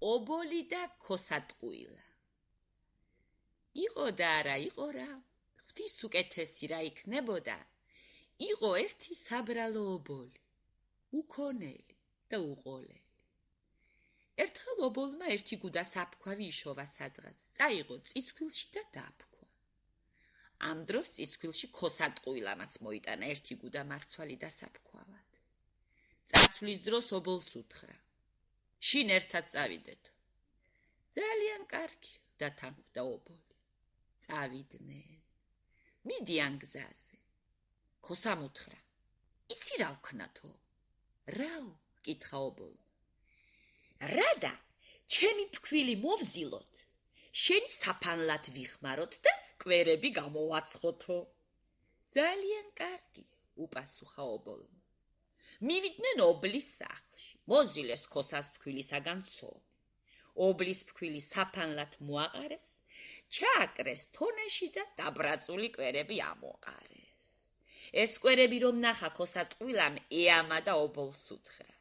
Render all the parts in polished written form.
ობოლი და ქოსატყუილა. იყო და არა იყო რა, ღვთის უკეთესი რა იქნებოდა, იყო ერთი საბრალო ობოლი, უქონელი და უყოლელი. ერთხელ ობოლმა ერთი გუდა საფქვავი იშოვა სადღაც, წაიღო წისქვილში და დაფქვა. ამ დროს წისქვილში ქოსატყუილამაც მოიტანა ერთი გუდა მარცვალი და საფქვავად. წასვლის დროს ობოლს უთხრა, შინ ერთად წავიდეთ. ძალიან კარგი, დათანხმდა ობოლი. წავიდნენ. მიდიან გზაზე. ქოსამ უთხრა, იცი რა ვქნათო? რაო? კითხა ობოლმა. რადა, ჩემი ფქვილი მოვზილოთ, შენი საფანლად ვიხმაროთ და კვერები გამოვაცხოთო. ძალიან კარგი, უპასუხა ობოლმა. მივიდნენ ობლის სახლში, მოზილეს ქოსას ფქვილისაგან ცომი. ობლის ფქვილი საფანლად მოაყარეს, ჩააკრეს თონეში და დაბრაწული კვერები ამოყარეს. ეს კვერები რომ ნახა ქოსატყუილამ ეამა და ობოლს უთხრა.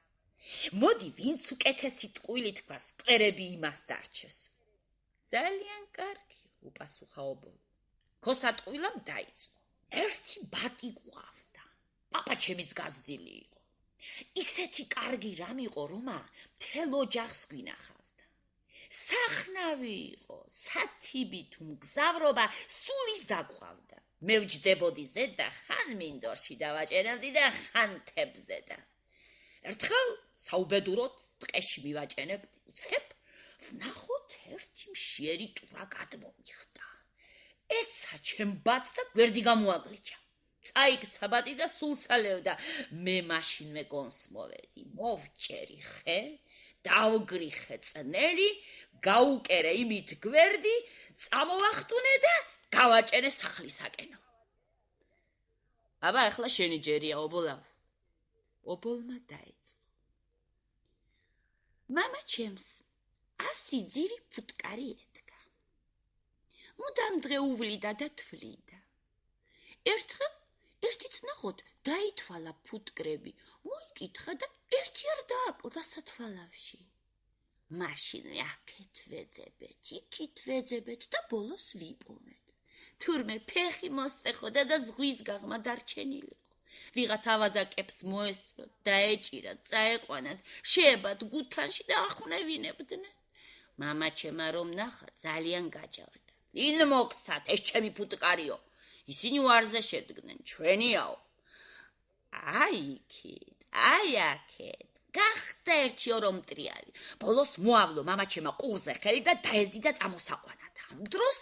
მოდი, ვინც უკეთესი ტყუილი თქვას, კვერები იმას დარჩეს. ძალიან კარგი, უპასუხა ობოლმა. ქოსატყუილამ დაიწყო. ერთი ბატი გვავდა. პაპა ჩემის გაზრდილი იყო. ისეთი კარგი რამ იყო, რომა მთელ ოჯახს გვინახავდა. სახნავი იყო, სათიბი თუ მგზავრობა სულის დაგვავდა. მე ვჯდებოდი ზედ და ხან მინდორში დავაჭერებდი და ხან თებზე და ერთხელ საუბედუროდ ტყეში მივაჭენებდი, უცებ ვნახოთ ერთი მშიერი ტურა გადმომიხტა. ეცა ჩემ ბატს და გვერდი გამოაგლიჩა. წაიქცა ბატი და სულსალევდა. მე მაშინვე გონს მოვედი, მოვჭერი ხე, დავგრიხე წნელი, გაუკერე იმით გვერდი, წამოვახტუნე და გავაჭერე სახლისაკენო. აბა, ახლა შენი ჯერია, ობოლავ. ობოლმა დაიწყო. მამა ჩემს 100 ძირი ფუტკარი ედგა. მუდამ დღეუვლიდა და თვლიდა. ერთხელ ერთიც ნახოთ დაითვალა ფუტკრები, მოიკითხა და ერთი არ დააკლდა სათვალავში. მაშინვე აქეთ ვეძებეთ, იქით ვეძებეთ და ბოლოს ვიპოვეთ. თურმე ფეხი მოსტეხოდა და ზღვის გაღმა დარჩენილიყო. ვიღაც ავაზაკებს მოესწროთ, დაეჭირათ, წაეყვანათ, შეებათ გუთანში და ახვნევინებდნენ. მამა ჩემა რომ ნახა, ძალიან გაჯავრდა. ვინ მოგცათ, ეს ჩემი ფუტკარიო? ისინი ვარზე შედგნენ, ჩვენიაო. აი იქით, აი აქეთ, გახდა ერთი ორომტრიალი. ბოლოს მოავლო მამა ჩემა ყურზე ხელი და დაეზიდა წამოსაყვანად. ამ დროს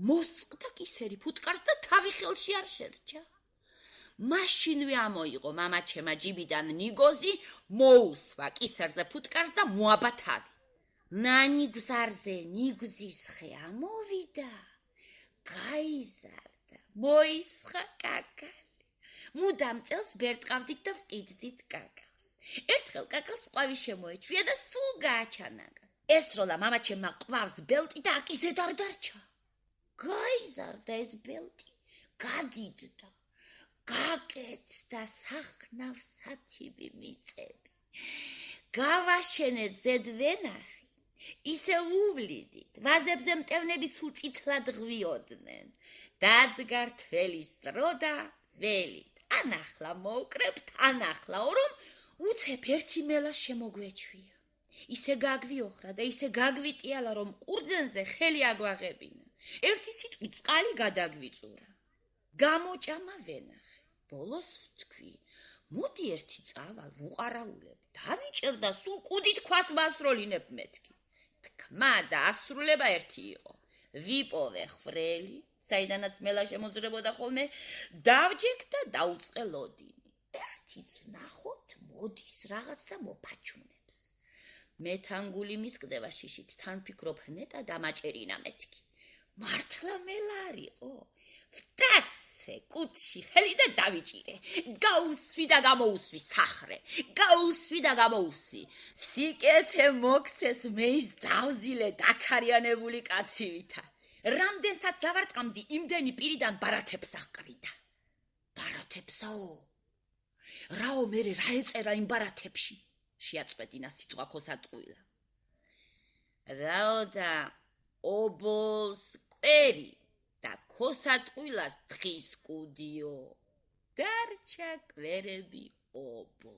მოსწყდა კისერი ფუტკარს და თავი ხელში არ შერჩა. მაშინვე ამოიღო მამა ჩემა ჯიბიდან ნიგოზი, მოუსვა კისერზე ფუტკარს და მოაბა თავი. ნანიგზარზე ნიგზის ხე ამოვიდა, გაიზარდა, მოისხა კაკალი. მუდამ წელს ბერტყავდით და ვყიდდით კაკალს. ერთხელ კაკალს ყვავი შემოეჩვია და სულ გააჩანაგა. ესროლა მამა ჩემმა ყვავს ბელტი და აკისედ არ დარჩა. გაიზარდა ეს ბელტი, გადიდდა. გაკეთდა სახნავ სათიბი მიწები. გავაშენეთ ზედ ვენახი, ისე უვლიდით, ვაზებზე მტევნები სულ წითლად ღვიოდნენ. დადგა რთველის დრო და ველით. ანახლა მოკრებთ, ანახლა რომ უცებ ერთი მელა შემოგვეჩვია. ისე გაგვიოხრა და ისე გაგვიტიალა, რომ ყურძენზე ხელი აგვაღებინა. ერთი სიტყვი წყალი გადაგვიწურა. გამოჭამა ვენახი. ბოლოს ვთქვი, მოდი ერთი წავალ, ვუყარაულებ, დავიჭერდა სულ კუდით ქვას მასროლინებ მეთქი. თქმა და ასრულება ერთი იყო. ვიპოვე ხრელი, საიდანაც მელა შემოძრებოდა ხოლმე, დავჯექ და დაუწყე ლოდინი. ერთიც ვნახოთ, მოდის რაღაც და მოფაჩუნებს. მე თანგული მისკდება შიშით, თან ფიქრობ ნეტა დამაჭერინა მეთქი. მართლა მელა არისო? ვტაცე კუდში ხელი და დავიჭირე. გაუსვი და გამოუსვი სახრე. გაუსვი და გამოუსვი. სიკეთე მოგცეს მე ის დავზილე დაქარიანებული კაცივითა. რამდენსაც დავარტყამდი, იმდენი პირიდან ბარათებს აყრიდა. ბარათებსაო? რაო მერე რა ეწერა იმ ბარათებში? შეაწყვეტინა სიტყვა ქოსატყუილა. რაოდა ობოლს კვერი და ქოსატყვილას თხის კუდიო. დარჩა კვერები ობო.